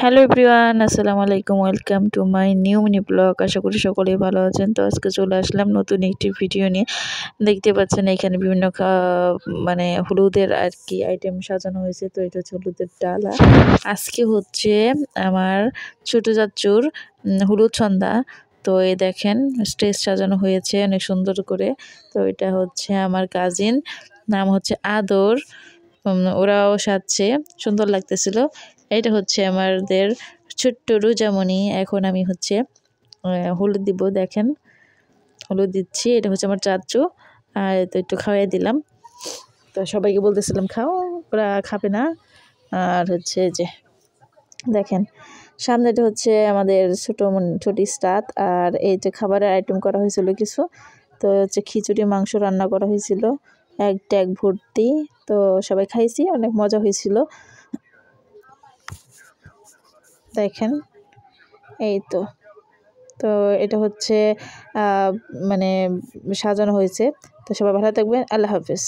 Hello everyone, আসসালামু আলাইকুম। Welcome to my new mini blog. আশা করি সকলেই ভালো আছেন। তো আজকে চলে আসলাম নতুন একটি ভিডিও নিয়ে। দেখতে পাচ্ছেন এখানে বিভিন্ন মানে হলুদের আর কি আইটেম সাজানো হয়েছে। তো এটা হচ্ছে হলুদের ডালা। আজকে হচ্ছে আমার ছোট চাচ্চুর হলুদ সন্ধ্যা। তো এই দেখেন স্টেজ সাজানো হয়েছে অনেক সুন্দর করে। তো এটা হচ্ছে আমার কাজিন, নাম হচ্ছে আদর। ওরাও সাজছে, সুন্দর লাগতেছিল। এটা হচ্ছে আমাদের ছোট্ট রোজামণি। এখন আমি হচ্ছে হলুদ দিব, দেখেন হলুদ দিচ্ছি। এটা হচ্ছে আমার চাচু, আর তো একটু খাওয়াই দিলাম। তো সবাইকে বলতেছিলাম খাও, ওরা খাবে না। আর হচ্ছে যে দেখেন সামনেটা হচ্ছে আমাদের ছোট স্টাত। আর এই যে খাবারের আইটেম করা হয়েছিল কিছু। তো হচ্ছে খিচুড়ি মাংস রান্না করা হয়েছিল, এক ট্যাগ ভর্তি। তো সবাই খাইছি, অনেক মজা হয়েছিল। দেখেন এই তো তো এটা হচ্ছে মানে সাজানো হয়েছে। তো সবাই ভালো থাকবেন, আল্লাহ হাফেজ।